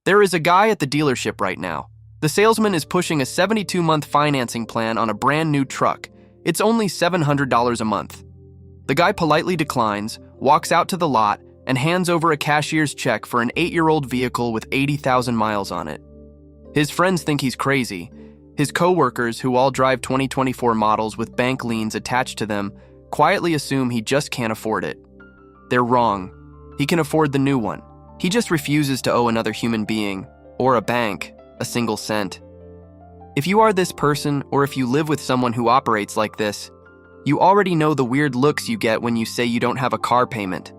There is a guy at the dealership right now. The salesman is pushing a 72-month financing plan on a brand new truck. It's only $700 a month. The guy politely declines, walks out to the lot, and hands over a cashier's check for an 8-year-old vehicle with 80,000 miles on it. His friends think he's crazy. His co-workers, who all drive 2024 models with bank liens attached to them, quietly assume he just can't afford it. They're wrong. He can afford the new one. He just refuses to owe another human being, or a bank, a single cent. If you are this person, or if you live with someone who operates like this, you already know the weird looks you get when you say you don't have a car payment.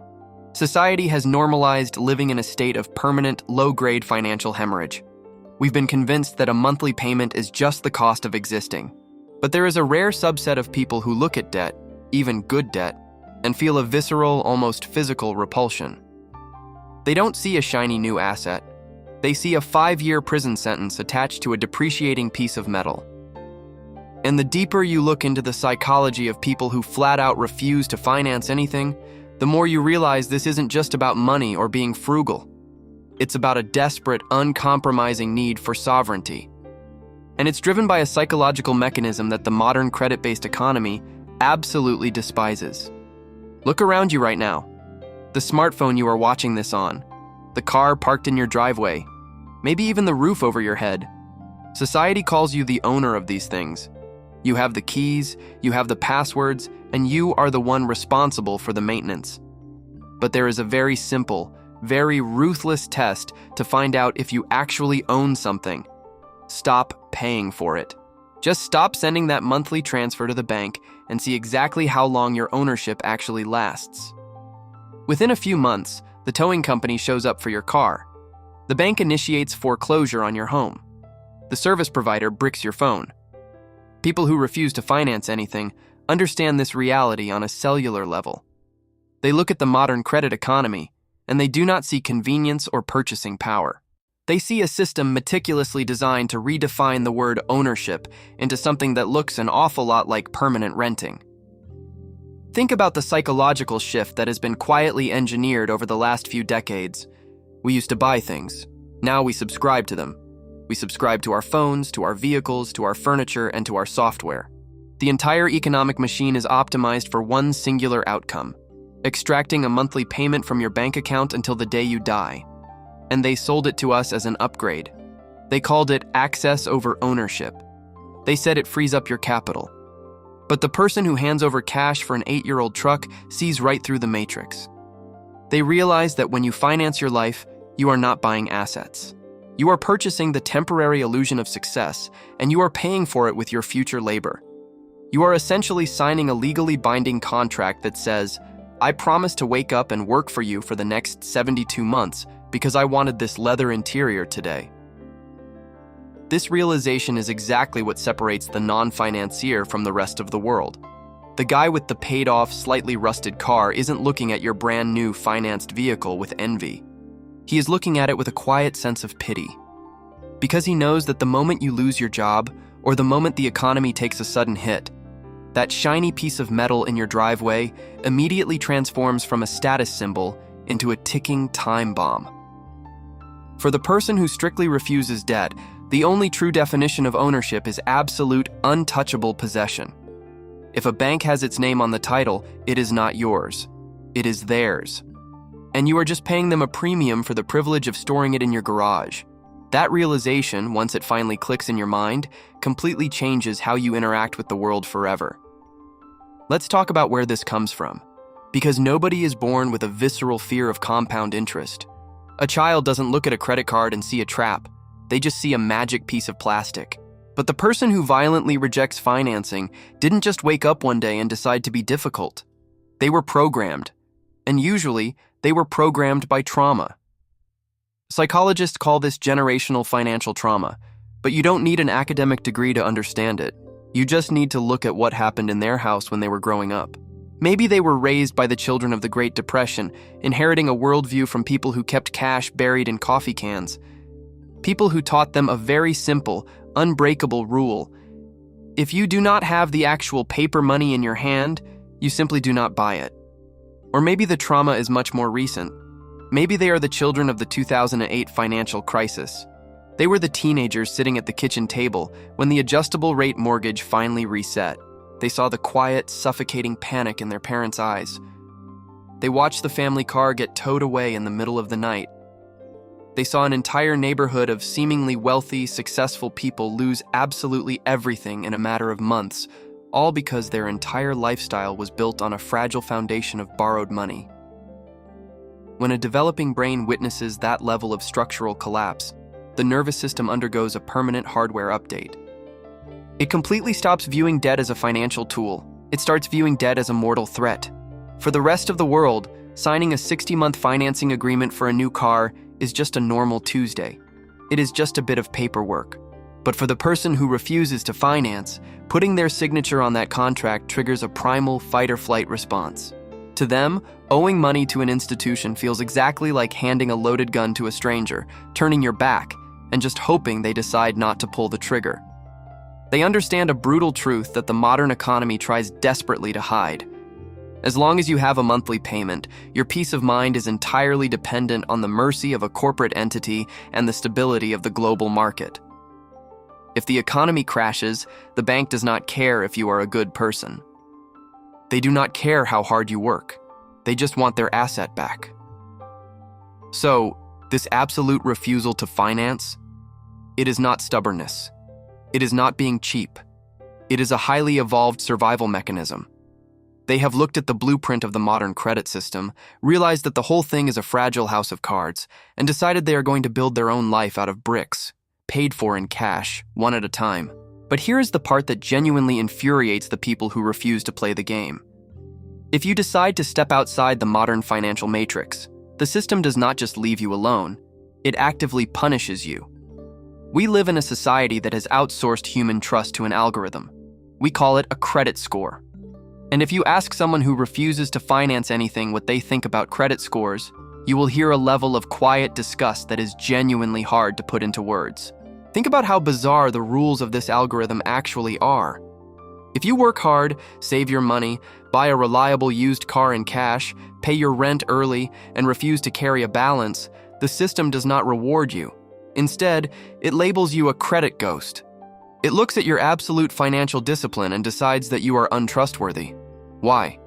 Society has normalized living in a state of permanent, low-grade financial hemorrhage. We've been convinced that a monthly payment is just the cost of existing. But there is a rare subset of people who look at debt, even good debt, and feel a visceral, almost physical repulsion. They don't see a shiny new asset. They see a 5-year prison sentence attached to a depreciating piece of metal. And the deeper you look into the psychology of people who flat out refuse to finance anything, the more you realize this isn't just about money or being frugal. It's about a desperate, uncompromising need for sovereignty. And it's driven by a psychological mechanism that the modern credit-based economy absolutely despises. Look around you right now. The smartphone you are watching this on, the car parked in your driveway, maybe even the roof over your head. Society calls you the owner of these things. You have the keys, you have the passwords, and you are the one responsible for the maintenance. But there is a very simple, very ruthless test to find out if you actually own something. Stop paying for it. Just stop sending that monthly transfer to the bank and see exactly how long your ownership actually lasts. Within a few months, the towing company shows up for your car. The bank initiates foreclosure on your home. The service provider bricks your phone. People who refuse to finance anything understand this reality on a cellular level. They look at the modern credit economy, and they do not see convenience or purchasing power. They see a system meticulously designed to redefine the word ownership into something that looks an awful lot like permanent renting. Think about the psychological shift that has been quietly engineered over the last few decades. We used to buy things. Now we subscribe to them. We subscribe to our phones, to our vehicles, to our furniture, and to our software. The entire economic machine is optimized for one singular outcome: extracting a monthly payment from your bank account until the day you die. And they sold it to us as an upgrade. They called it access over ownership. They said it frees up your capital. But the person who hands over cash for an 8-year-old truck sees right through the matrix. They realize that when you finance your life, you are not buying assets. You are purchasing the temporary illusion of success, and you are paying for it with your future labor. You are essentially signing a legally binding contract that says, I promise to wake up and work for you for the next 72 months because I wanted this leather interior today. This realization is exactly what separates the non-financier from the rest of the world. The guy with the paid-off, slightly rusted car isn't looking at your brand new financed vehicle with envy. He is looking at it with a quiet sense of pity. Because he knows that the moment you lose your job, or the moment the economy takes a sudden hit, that shiny piece of metal in your driveway immediately transforms from a status symbol into a ticking time bomb. For the person who strictly refuses debt, the only true definition of ownership is absolute, untouchable possession. If a bank has its name on the title, it is not yours. It is theirs. And you are just paying them a premium for the privilege of storing it in your garage. That realization, once it finally clicks in your mind, completely changes how you interact with the world forever. Let's talk about where this comes from. Because nobody is born with a visceral fear of compound interest. A child doesn't look at a credit card and see a trap. They just see a magic piece of plastic. But the person who violently rejects financing didn't just wake up one day and decide to be difficult. They were programmed. And usually, they were programmed by trauma. Psychologists call this generational financial trauma, but you don't need an academic degree to understand it. You just need to look at what happened in their house when they were growing up. Maybe they were raised by the children of the Great Depression, inheriting a worldview from people who kept cash buried in coffee cans. People who taught them a very simple, unbreakable rule. If you do not have the actual paper money in your hand, you simply do not buy it. Or maybe the trauma is much more recent. Maybe they are the children of the 2008 financial crisis. They were the teenagers sitting at the kitchen table when the adjustable rate mortgage finally reset. They saw the quiet, suffocating panic in their parents' eyes. They watched the family car get towed away in the middle of the night. They saw an entire neighborhood of seemingly wealthy, successful people lose absolutely everything in a matter of months, all because their entire lifestyle was built on a fragile foundation of borrowed money. When a developing brain witnesses that level of structural collapse, the nervous system undergoes a permanent hardware update. It completely stops viewing debt as a financial tool. It starts viewing debt as a mortal threat. For the rest of the world, signing a 60-month financing agreement for a new car is just a normal Tuesday. It is just a bit of paperwork. But for the person who refuses to finance, putting their signature on that contract triggers a primal fight-or-flight response. To them, owing money to an institution feels exactly like handing a loaded gun to a stranger, turning your back, and just hoping they decide not to pull the trigger. They understand a brutal truth that the modern economy tries desperately to hide. As long as you have a monthly payment, your peace of mind is entirely dependent on the mercy of a corporate entity and the stability of the global market. If the economy crashes, the bank does not care if you are a good person. They do not care how hard you work. They just want their asset back. So, this absolute refusal to finance, it is not stubbornness. It is not being cheap. It is a highly evolved survival mechanism. They have looked at the blueprint of the modern credit system, realized that the whole thing is a fragile house of cards, and decided they are going to build their own life out of bricks, paid for in cash, one at a time. But here is the part that genuinely infuriates the people who refuse to play the game. If you decide to step outside the modern financial matrix, the system does not just leave you alone, it actively punishes you. We live in a society that has outsourced human trust to an algorithm. We call it a credit score. And if you ask someone who refuses to finance anything what they think about credit scores, you will hear a level of quiet disgust that is genuinely hard to put into words. Think about how bizarre the rules of this algorithm actually are. If you work hard, save your money, buy a reliable used car in cash, pay your rent early, and refuse to carry a balance, the system does not reward you. Instead, it labels you a credit ghost. It looks at your absolute financial discipline and decides that you are untrustworthy. Why?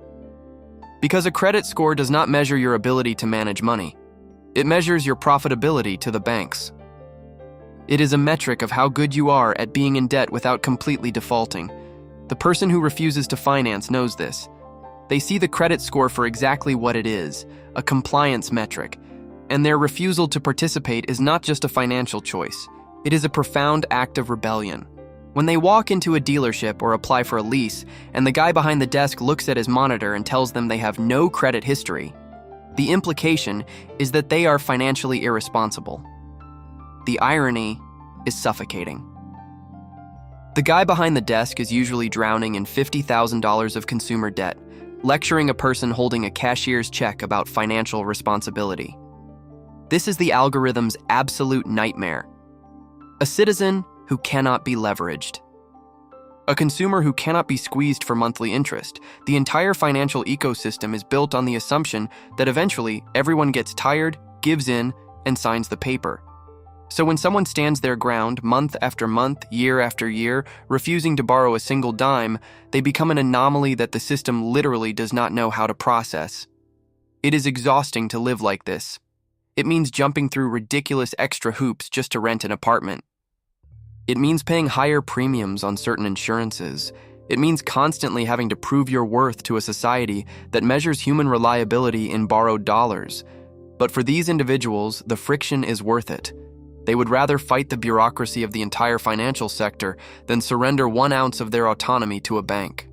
Because a credit score does not measure your ability to manage money. It measures your profitability to the banks. It is a metric of how good you are at being in debt without completely defaulting. The person who refuses to finance knows this. They see the credit score for exactly what it is, a compliance metric, and their refusal to participate is not just a financial choice. It is a profound act of rebellion. When they walk into a dealership or apply for a lease, and the guy behind the desk looks at his monitor and tells them they have no credit history, the implication is that they are financially irresponsible. The irony is suffocating. The guy behind the desk is usually drowning in $50,000 of consumer debt, lecturing a person holding a cashier's check about financial responsibility. This is the algorithm's absolute nightmare. A citizen who cannot be leveraged. A consumer who cannot be squeezed for monthly interest. The entire financial ecosystem is built on the assumption that eventually everyone gets tired, gives in, and signs the paper. So when someone stands their ground month after month, year after year, refusing to borrow a single dime, they become an anomaly that the system literally does not know how to process. It is exhausting to live like this. It means jumping through ridiculous extra hoops just to rent an apartment. It means paying higher premiums on certain insurances. It means constantly having to prove your worth to a society that measures human reliability in borrowed dollars. But for these individuals, the friction is worth it. They would rather fight the bureaucracy of the entire financial sector than surrender 1 ounce of their autonomy to a bank.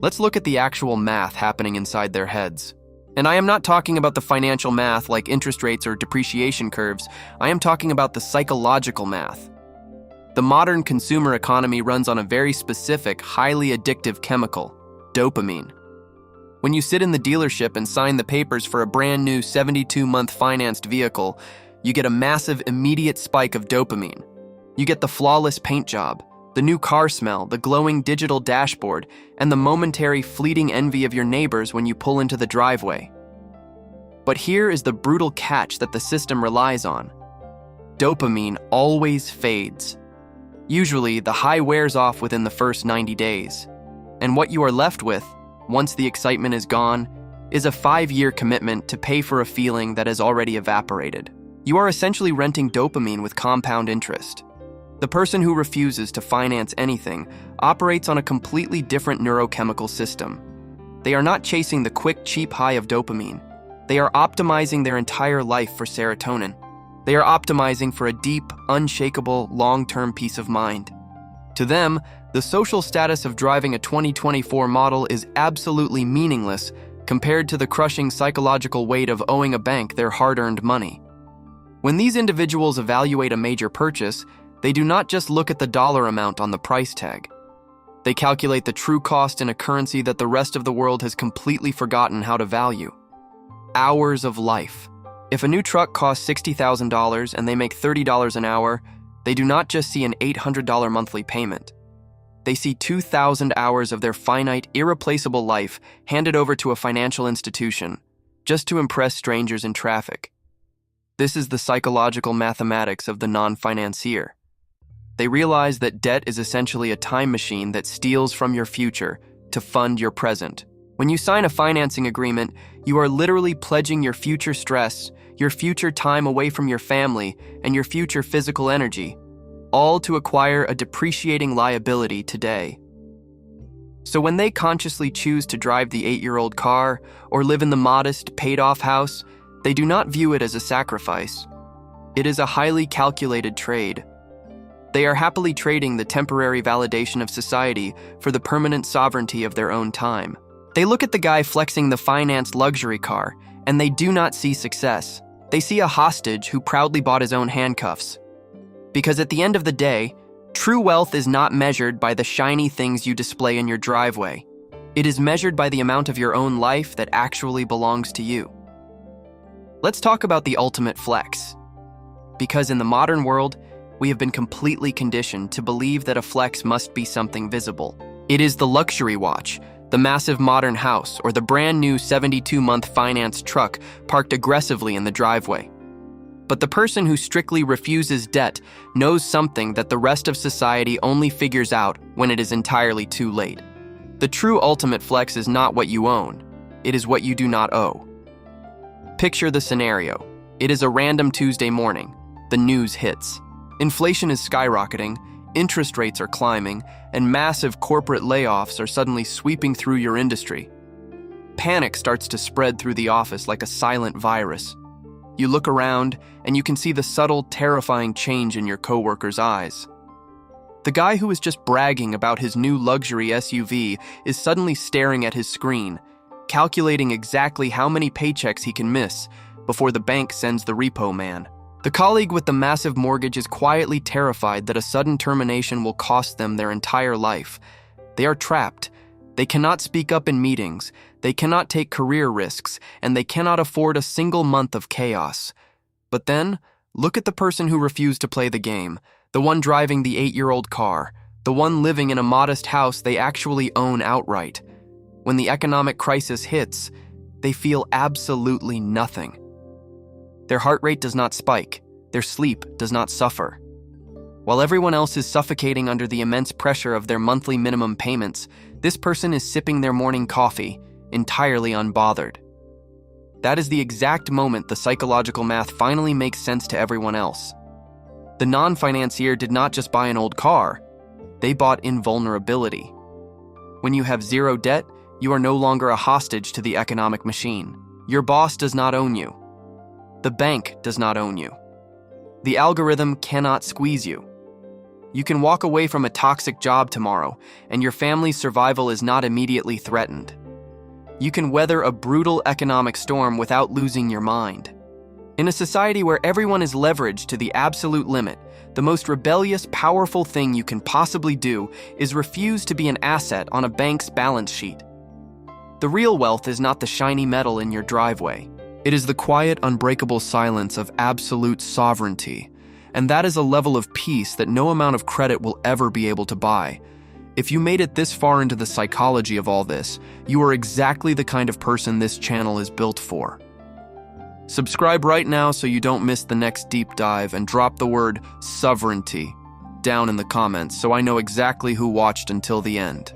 Let's look at the actual math happening inside their heads. And I am not talking about the financial math like interest rates or depreciation curves. I am talking about the psychological math. The modern consumer economy runs on a very specific, highly addictive chemical, dopamine. When you sit in the dealership and sign the papers for a brand new 72-month financed vehicle, you get a massive immediate spike of dopamine. You get the flawless paint job, the new car smell, the glowing digital dashboard, and the momentary fleeting envy of your neighbors when you pull into the driveway. But here is the brutal catch that the system relies on. Dopamine always fades. Usually, the high wears off within the first 90 days. And what you are left with, once the excitement is gone, is a 5-year commitment to pay for a feeling that has already evaporated. You are essentially renting dopamine with compound interest. The person who refuses to finance anything operates on a completely different neurochemical system. They are not chasing the quick, cheap high of dopamine. They are optimizing their entire life for serotonin. They are optimizing for a deep, unshakable, long-term peace of mind. To them, the social status of driving a 2024 model is absolutely meaningless compared to the crushing psychological weight of owing a bank their hard-earned money. When these individuals evaluate a major purchase, they do not just look at the dollar amount on the price tag. They calculate the true cost in a currency that the rest of the world has completely forgotten how to value. Hours of life. If a new truck costs $60,000 and they make $30 an hour, they do not just see an $800 monthly payment. They see 2,000 hours of their finite, irreplaceable life handed over to a financial institution just to impress strangers in traffic. This is the psychological mathematics of the non-financier. They realize that debt is essentially a time machine that steals from your future to fund your present. When you sign a financing agreement, you are literally pledging your future stress, your future time away from your family, and your future physical energy, all to acquire a depreciating liability today. So when they consciously choose to drive the 8-year-old car or live in the modest, paid-off house, they do not view it as a sacrifice. It is a highly calculated trade. They are happily trading the temporary validation of society for the permanent sovereignty of their own time. They look at the guy flexing the financed luxury car, and they do not see success. They see a hostage who proudly bought his own handcuffs. Because at the end of the day, true wealth is not measured by the shiny things you display in your driveway. It is measured by the amount of your own life that actually belongs to you. Let's talk about the ultimate flex. Because in the modern world, we have been completely conditioned to believe that a flex must be something visible. It is the luxury watch, the massive modern house, or the brand new 72-month financed truck parked aggressively in the driveway. But the person who strictly refuses debt knows something that the rest of society only figures out when it is entirely too late. The true ultimate flex is not what you own. It is what you do not owe. Picture the scenario. It is a random Tuesday morning. The news hits. Inflation is skyrocketing, interest rates are climbing, and massive corporate layoffs are suddenly sweeping through your industry. Panic starts to spread through the office like a silent virus. You look around, and you can see the subtle, terrifying change in your coworkers' eyes. The guy who was just bragging about his new luxury SUV is suddenly staring at his screen, calculating exactly how many paychecks he can miss before the bank sends the repo man. The colleague with the massive mortgage is quietly terrified that a sudden termination will cost them their entire life. They are trapped. They cannot speak up in meetings, they cannot take career risks, and they cannot afford a single month of chaos. But then, look at the person who refused to play the game, the one driving the 8-year-old car, the one living in a modest house they actually own outright. When the economic crisis hits, they feel absolutely nothing. Their heart rate does not spike, their sleep does not suffer. While everyone else is suffocating under the immense pressure of their monthly minimum payments, this person is sipping their morning coffee, entirely unbothered. That is the exact moment the psychological math finally makes sense to everyone else. The non-financier did not just buy an old car, they bought invulnerability. When you have zero debt, you are no longer a hostage to the economic machine. Your boss does not own you. The bank does not own you. The algorithm cannot squeeze you. You can walk away from a toxic job tomorrow, and your family's survival is not immediately threatened. You can weather a brutal economic storm without losing your mind. In a society where everyone is leveraged to the absolute limit, the most rebellious, powerful thing you can possibly do is refuse to be an asset on a bank's balance sheet. The real wealth is not the shiny metal in your driveway. It is the quiet, unbreakable silence of absolute sovereignty, and that is a level of peace that no amount of credit will ever be able to buy. If you made it this far into the psychology of all this, you are exactly the kind of person this channel is built for. Subscribe right now so you don't miss the next deep dive, and drop the word sovereignty down in the comments so I know exactly who watched until the end.